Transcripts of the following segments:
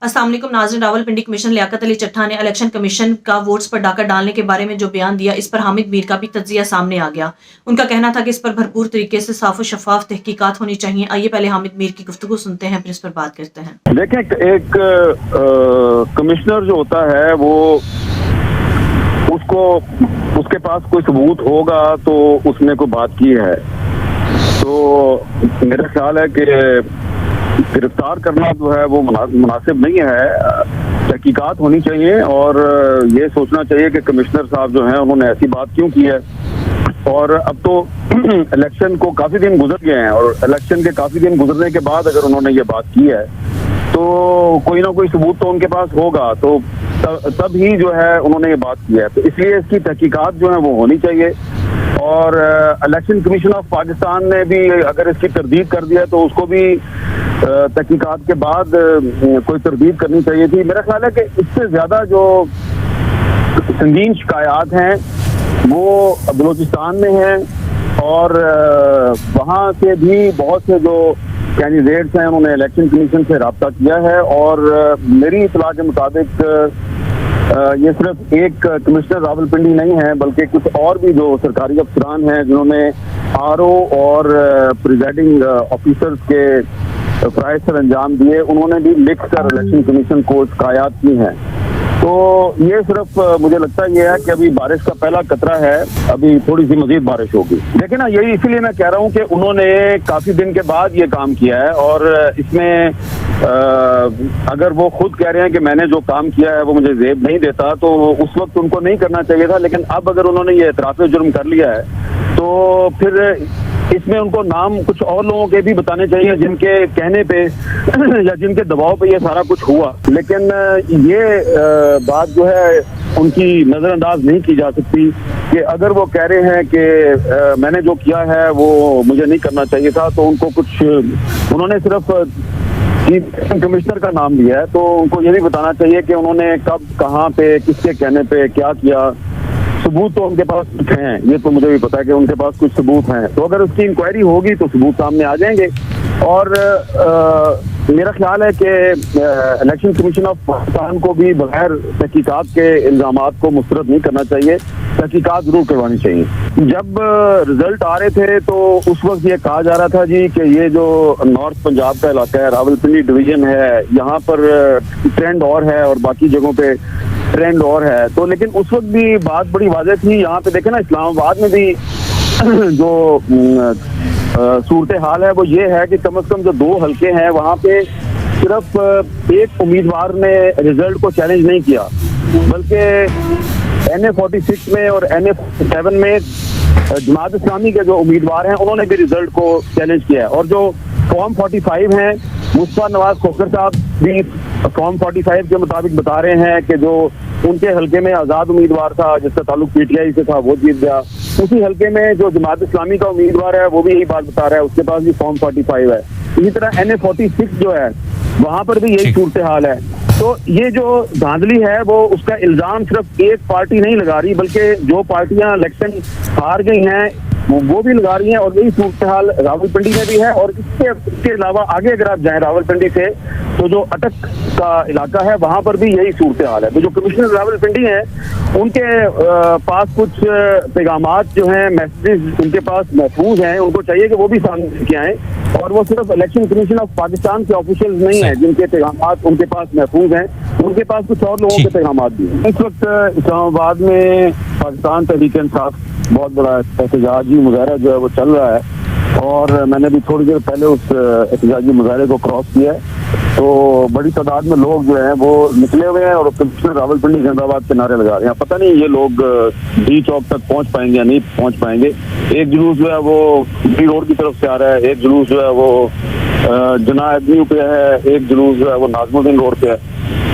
अस्सलाम वालेकुम नाज़रीन, रावलपिंडी कमिश्नर लियाकत अली चट्ठा ने इलेक्शन कमीशन का वोट्स पर डाका डालने के बारे में जो बयान दिया, इस पर हामिद मीर का भी तज्जिया सामने आ गया। उनका कहना था कि इस पर भरपूर तरीके से साफ और शफाफ तहकीकात होनी चाहिए। आइए पहले हामिद मीर की गुफ्तगू सुनते हैं, फिर इस पर बात करते हैं। देखें, एक कमिश्नर जो होता है वो उसके पास कोई सबूत होगा तो उसने कोई बात की है, तो मेरा ख्याल है कि गिरफ्तार करना जो है वो मुनासिब नहीं है। तहकीकात होनी चाहिए और ये सोचना चाहिए कि कमिश्नर साहब जो हैं उन्होंने ऐसी बात क्यों की है। और अब तो इलेक्शन को काफ़ी दिन गुजर गए हैं और इलेक्शन के काफ़ी दिन गुजरने के बाद अगर उन्होंने ये बात की है तो कोई ना कोई सबूत तो उनके पास होगा, तो तब ही जो है उन्होंने ये बात की है। तो इसलिए इसकी तहकीकात जो है वो होनी चाहिए। और इलेक्शन कमीशन ऑफ पाकिस्तान ने भी अगर इसकी तरदीद कर दिया तो उसको भी तहकीकात के बाद कोई तरदीद करनी चाहिए थी। मेरा ख्याल है कि इससे ज़्यादा जो संगीन शिकायत हैं वो बलूचिस्तान में हैं और वहाँ से भी बहुत से जो कैंडिडेट्स हैं उन्होंने इलेक्शन कमीशन से रब्ता किया है। और मेरी इतला के मुताबिक ये सिर्फ एक कमिश्नर रावलपिंडी नहीं है बल्कि कुछ और भी जो सरकारी अफसरान हैं जिन्होंने आरओ और प्रिजाइडिंग ऑफिसर्स के फराइज सर अंजाम दिए, उन्होंने भी लिख कर इलेक्शन कमीशन को शिकायत की हैं। तो ये सिर्फ मुझे लगता है ये है कि अभी बारिश का पहला कतरा है, अभी थोड़ी सी मजीद बारिश होगी। देखिए ना, यही इसीलिए मैं कह रहा हूँ कि उन्होंने काफ़ी दिन के बाद ये काम किया है और इसमें अगर वो खुद कह रहे हैं कि मैंने जो काम किया है वो मुझे ज़ेब नहीं देता तो उस वक्त उनको नहीं करना चाहिए था। लेकिन अब अगर उन्होंने ये एतराफ़ जुर्म कर लिया है तो फिर इसमें उनको नाम कुछ और लोगों के भी बताने चाहिए जिनके कहने पे या जिनके दबाव पे ये सारा कुछ हुआ। लेकिन ये बात जो है उनकी नज़रअंदाज नहीं की जा सकती कि अगर वो कह रहे हैं कि मैंने जो किया है वो मुझे नहीं करना चाहिए था, तो उनको कुछ उन्होंने सिर्फ कमिश्नर का नाम लिया है तो उनको ये भी बताना चाहिए कि उन्होंने कब कहाँ पे किसके कहने पे क्या किया। सबूत तो उनके पास कुछ हैं, ये तो मुझे भी पता है कि उनके पास कुछ सबूत हैं, तो अगर उसकी इंक्वायरी होगी तो सबूत सामने आ जाएंगे। और मेरा ख्याल है कि इलेक्शन कमीशन ऑफ पाकिस्तान को भी बगैर तहकीकात के इल्ज़ामात को मुस्तरद नहीं करना चाहिए, तहकीकात जरूर करवानी चाहिए। जब रिजल्ट आ रहे थे तो उस वक्त ये कहा जा रहा था जी कि ये जो नॉर्थ पंजाब का इलाका है, रावलपिंडी डिवीजन है, यहाँ पर ट्रेंड और है और बाकी जगहों पे ट्रेंड और है। तो लेकिन उस वक्त भी बात बड़ी वाज़ेह थी। यहाँ पे देखें ना, इस्लामाबाद में भी जो सूरत हाल है वो ये है कि कम से कम जो 2 हलके हैं वहाँ पे सिर्फ एक उम्मीदवार ने रिजल्ट को चैलेंज नहीं किया, बल्कि NA46 में और NA47 में जमात इस्लामी के जो उम्मीदवार हैं उन्होंने भी रिजल्ट को चैलेंज किया है। और जो फॉर्म 45 हैं, मुस्तफा नवाज खोखर साहब भी फॉर्म 45 के मुताबिक बता रहे हैं कि जो उनके हलके में आज़ाद उम्मीदवार था जिसका ताल्लुक PTI से था वो जीत गया। उसी हलके में जो जमात इस्लामी का उम्मीदवार है वो भी यही बात बता रहा है, उसके पास भी फॉर्म 45 है। इसी तरह NA46 जो है वहाँ पर भी यही सूरत हाल है। तो ये जो धांधली है वो उसका इल्ज़ाम सिर्फ एक पार्टी नहीं लगा रही बल्कि जो पार्टियां इलेक्शन हार गई हैं वो भी लगा रही हैं। और यही सूरत हाल रावलपिंडी में भी है। और इसके अलावा आगे अगर आप जाएं रावलपिंडी से तो जो अटक का इलाका है वहाँ पर भी यही सूरत हाल है। तो जो कमिश्नर रावलपिंडी हैं उनके पास कुछ पैगामात जो हैं, मैसेजेस उनके पास महफूज हैं, उनको चाहिए कि वो भी सामने लेके आएँ। और वो सिर्फ इलेक्शन कमीशन ऑफ पाकिस्तान के ऑफिशियल्स नहीं है जिनके पैगामात उनके पास महफूज हैं, उनके पास कुछ और लोगों के पैगामात भी हैं। इस वक्त इस्लामाबाद में पाकिस्तान तहरीक इंसाफ बहुत बड़ा एहतजाजी मुजाहरा जो है वो चल रहा है और मैंने भी थोड़ी देर पहले उस एहतजाजी मुजाहरे को क्रॉस किया है। तो बड़ी तादाद में लोग जो हैं वो निकले हुए हैं और कमिश्नर रावलपिंडी जिंदाबाद के नारे लगा रहे हैं। पता नहीं ये लोग डी चौक तक पहुंच पाएंगे या नहीं पहुंच पाएंगे। एक जुलूस जो है वो डी रोड की तरफ से आ रहा है, एक जुलूस जो है वो जना एवेन्यू पे है, एक जुलूस जो है वो नाजमुद्दीन रोड पे है।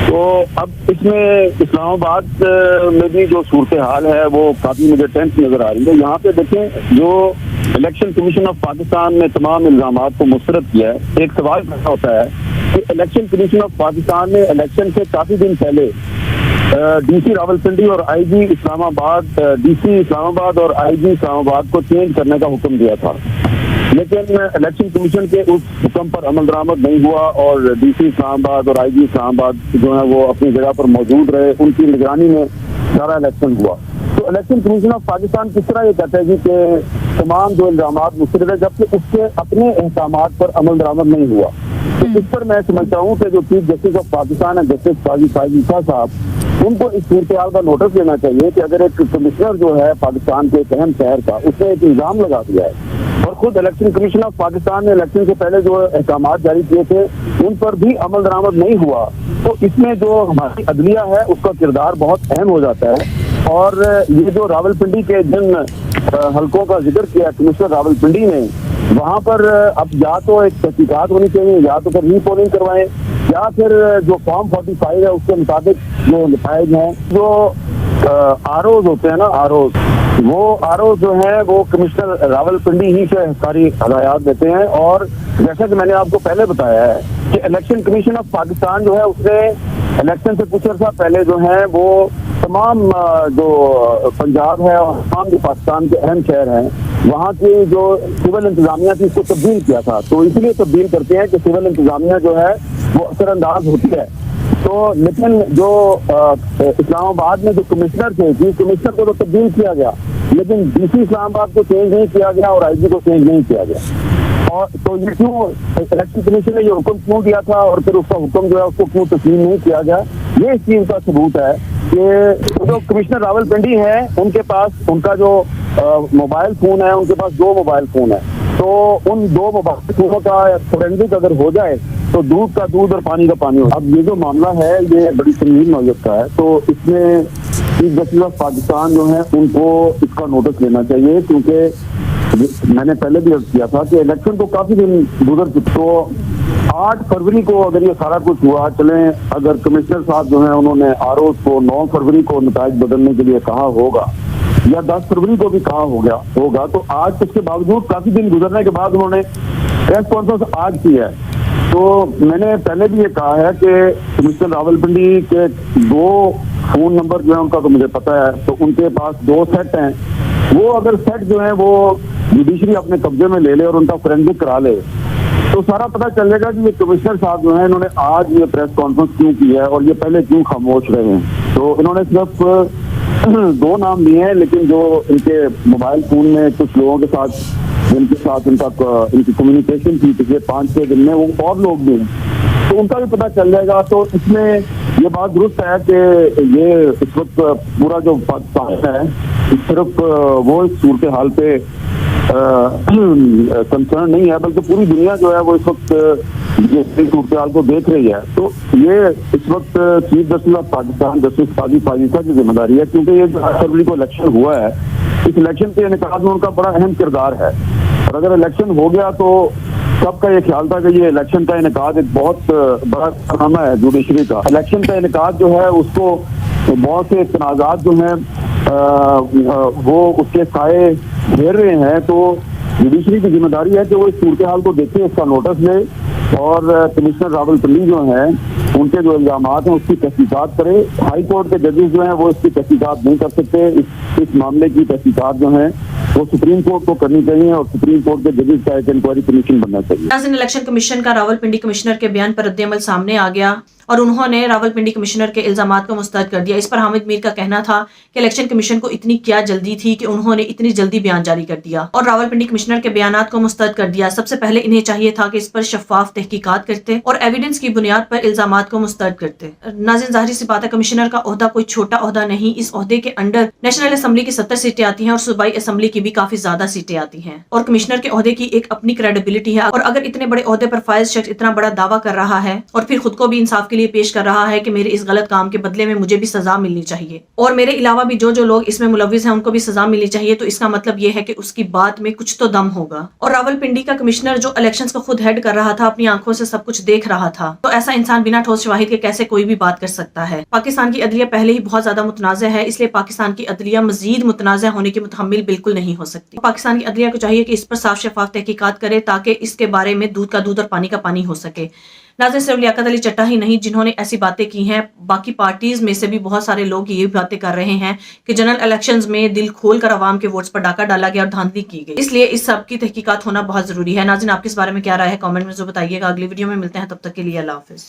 तो अब इसमें इस्लामाबाद में भी जो सूरत हाल है वो काफ़ी मुझे टेंस नज़र आ रही है। यहाँ पे देखें, जो इलेक्शन कमीशन ऑफ पाकिस्तान ने तमाम इल्ज़ामात को मुस्तरद किया है, एक सवाल पैदा होता है कि इलेक्शन कमीशन ऑफ पाकिस्तान ने इलेक्शन से काफ़ी दिन पहले DC रावलपिंडी और IG इस्लामाबाद, DC इस्लामाबाद और IG इस्लामाबाद को चेंज करने का हुक्म दिया था। لیکن الیکشن کمیشن کے اس حکم پر عمل درآمد نہیں ہوا اور ڈی سی اسلام آباد اور آئی جی اسلام آباد جو ہے وہ اپنی جگہ پر موجود رہے، ان کی نگرانی میں سارا الیکشن ہوا۔ تو الیکشن کمیشن آف پاکستان کس طرح یہ کہتا ہے جی کہ تمام جو الزامات مسترد ہے، جبکہ اس کے اپنے احکامات پر عمل درآمد نہیں ہوا۔ تو اس پر میں سمجھتا ہوں کہ جو چیف جسٹس آف پاکستان ہے جسٹس قاضی فائز صاحب، ان کو اس صورتحال کا نوٹس لینا چاہیے کہ اگر ایک کمشنر جو ہے پاکستان کے ایک اہم شہر کا، اس نے ایک الزام لگا دیا ہے اور خود الیکشن کمیشن آف پاکستان نے الیکشن سے پہلے جو احکامات جاری کیے تھے ان پر بھی عمل درآمد نہیں ہوا، تو اس میں جو ہماری عدلیہ ہے اس کا کردار بہت اہم ہو جاتا ہے۔ اور یہ جو راولپنڈی کے جن حلقوں کا ذکر کیا کمشنر راولپنڈی نے، وہاں پر اب یا تو ایک تحقیقات ہونی چاہیے، یا تو پھر ری پولنگ کروائیں، یا پھر جو فارم 45 ہے اس کے مطابق جو نتائج ہیں، جو آروز ہوتے ہیں نا، آروز، وہ آروز جو ہیں وہ کمشنر راولپنڈی ہی سے ساری ہدایات دیتے ہیں۔ اور جیسا کہ میں نے آپ کو پہلے بتایا ہے کہ الیکشن کمیشن آف پاکستان جو ہے اس نے الیکشن سے کچھ عرصہ پہلے جو ہیں وہ تمام جو پنجاب ہے اور تمام جو پاکستان کے اہم شہر ہیں وہاں کی جو سول انتظامیہ تھی اس کو تبدیل کیا تھا۔ تو اس لیے تبدیل کرتے ہیں کہ سول انتظامیہ جو ہے وہ اثر انداز ہوتی ہے۔ تو لیکن جو اسلام آباد میں جو کمشنر تھے، چیف کمشنر کو تو تبدیل کیا گیا، لیکن ڈی سی اسلام آباد کو چینج نہیں کیا گیا اور آئی جی کو چینج نہیں کیا گیا۔ اور تو یہ کیوں الیکشن کمیشن نے یہ حکم کیوں دیا تھا اور پھر اس کا حکم جو ہے اس کو کیوں تسلیم نہیں کیا گیا، یہ اس چیز کا ثبوت ہے کہ جو کمشنر راولپنڈی ہے ان کے پاس ان کا جو موبائل فون ہے، ان کے پاس 2 موبائل فون ہے، تو ان 2 موبائل فونوں کا فورینسک اگر ہو جائے تو دودھ کا دودھ اور پانی کا پانی ہو۔ اب یہ جو معاملہ ہے یہ بڑی سنگین نوعیت کا ہے، تو اس میں چیف جسٹس آف پاکستان جو ہے ان کو اس کا نوٹس لینا چاہیے، کیونکہ میں نے پہلے بھی عرض کیا تھا کہ الیکشن کو کافی دن گزر چکے، تو 8 فروری کو اگر یہ سارا کچھ ہوا، چلیں اگر کمشنر صاحب جو ہیں انہوں نے آر اوز کو 9 فروری کو نتائج بدلنے کے لیے کہا ہوگا یا 10 فروری کو بھی کہا ہوگا، تو آج اس کے باوجود کافی دن گزرنے کے بعد انہوں نے پریس کانفرنس آج کی ہے۔ تو میں نے پہلے بھی یہ کہا ہے کہ کمشنر راولپنڈی کے 2 فون نمبر جو ہیں ان کا تو مجھے پتا ہے، تو ان کے پاس 2 سیٹ ہیں، وہ اگر سیٹ جو ہیں وہ جوڈیشری اپنے قبضے میں لے لے اور ان کا فورینسک کرا لے تو سارا پتہ چلے گا کہ یہ کمشنر صاحب جو ہیں انہوں نے آج یہ پریس کانفرنس کیوں کی ہے اور یہ پہلے کیوں خاموش رہے ہیں۔ تو انہوں نے صرف 2 نام لیے ہیں، لیکن جو ان کے موبائل فون میں کچھ لوگوں کے ساتھ جن کے ساتھ ان کی کمیونیکیشن تھی پچھلے 5-6 دن میں، وہ اور لوگ بھی ہیں، تو ان کا بھی پتہ چل جائے گا۔ تو اس میں یہ بات درست ہے کہ یہ اس وقت پورا جو پاکستان ہے صرف وہ اس صورتحال پہ کنسرن نہیں ہے، بلکہ پوری دنیا جو ہے وہ اس وقت یہ صورتحال کو دیکھ رہی ہے۔ تو یہ اس وقت chief justice of Pakistan justice قاضی فائز کی ذمہ داری ہے، کیونکہ یہ جو 8 فروری کو الیکشن ہوا ہے، اس الیکشن کے انعقاد میں ان کا بڑا اہم کردار ہے، اور اگر الیکشن ہو گیا تو سب کا یہ خیال تھا کہ یہ الیکشن کا انعقاد ایک بہت بڑا کارنامہ ہے جوڈیشری کا۔ الیکشن کا انعقاد جو ہے اس کو بہت سے تنازعات جو ہیں وہ اس کے سائے گھیر رہے ہیں، تو جوڈیشری کی ذمہ داری ہے کہ وہ اس صورتحال کو دیکھے، اس کا نوٹس لے، اور کمشنر راولپنڈی جو ہیں ان کے جو الزامات ہیں اس کی تحقیقات کرے۔ ہائی کورٹ کے ججز جو ہیں وہ اس کی تحقیقات نہیں کر سکتے، اس معاملے کی تحقیقات جو ہیں وہ سپریم کورٹ کو کرنی چاہیے، اور سپریم کورٹ کے ججز کا ایک انکوائری کمیشن بننا چاہیے۔ ناظرین، الیکشن کمیشن کا راولپنڈی کمشنر کے بیان پر رد عمل سامنے آ گیا اور انہوں نے راولپنڈی کمشنر کے الزامات کو مسترد کر دیا۔ اس پر حامد میر کا کہنا تھا کہ الیکشن کمیشن کو اتنی کیا جلدی تھی کہ انہوں نے اتنی جلدی بیان جاری کر دیا اور راولپنڈی کمشنر کے بیانات کو مسترد کر دیا۔ سب سے پہلے انہیں چاہیے تھا کہ اس پر شفاف تحقیقات کرتے اور ایویڈنس کی بنیاد پر الزامات کو مسترد کرتے۔ ناظرین، ظاہری سی بات ہے کمشنر کا عہدہ کوئی چھوٹا عہدہ نہیں، اس عہدے کے انڈر نیشنل اسمبلی کی 70 سیٹیں آتی ہیں اور صوبائی اسمبلی کی بھی کافی زیادہ سیٹیں آتی ہیں، اور کمشنر کے عہدے کی ایک اپنی کریڈیبلٹی ہے، اور اگر اتنے بڑے عہدے پر فائز شخص اتنا بڑا دعویٰ کر رہا ہے اور پھر خود کو بھی انصاف کے لیے پیش کر رہا ہے کہ میرے اس غلط کام کے بدلے میں مجھے بھی سزا ملنی چاہیے اور میرے علاوہ بھی جو لوگ اس میں ملوث ہیں ان کو بھی سزا ملنی چاہیے، تو اس کا مطلب یہ ہے کہ اس کی بات میں کچھ تو دم ہوگا۔ اور راولپنڈی کا کمشنر جو الیکشنز کو خود ہیڈ کر رہا تھا، اپنی آنکھوں سے سب کچھ دیکھ رہا تھا، تو ایسا انسان بنا ٹھوس شواہد کے کیسے کوئی بھی بات کر سکتا ہے؟ پاکستان کی عدلیہ پہلے ہی بہت زیادہ متنازع ہے، اس لیے پاکستان کی عدلیہ مزید متنازع ہونے کی متحمل بالکل نہیں ہو سکتی۔ پاکستان کی عدلیہ کو چاہیے کہ اس پر صاف شفاف تحقیقات کرے تاکہ اس کے بارے میں دودھ کا دودھ اور پانی کا پانی ہو سکے۔ नाज़रीन, सिर्फ लियाकत अली चट्टा ही नहीं जिन्होंने ऐसी बातें की हैं, बाकी पार्टीज में से भी बहुत सारे लोग ये बातें कर रहे हैं कि जनरल इलेक्शंस में दिल खोलकर आवाम के वोट्स पर डाका डाला गया और धांधली की गई। इसलिए इस सब की तहकीकात होना बहुत जरूरी है। नाज़रीन, आपके इस बारे में क्या राय है, कमेंट में जरूर बताइएगा। अगली वीडियो में मिलते हैं, तब तक के लिए अल्लाह हाफिज।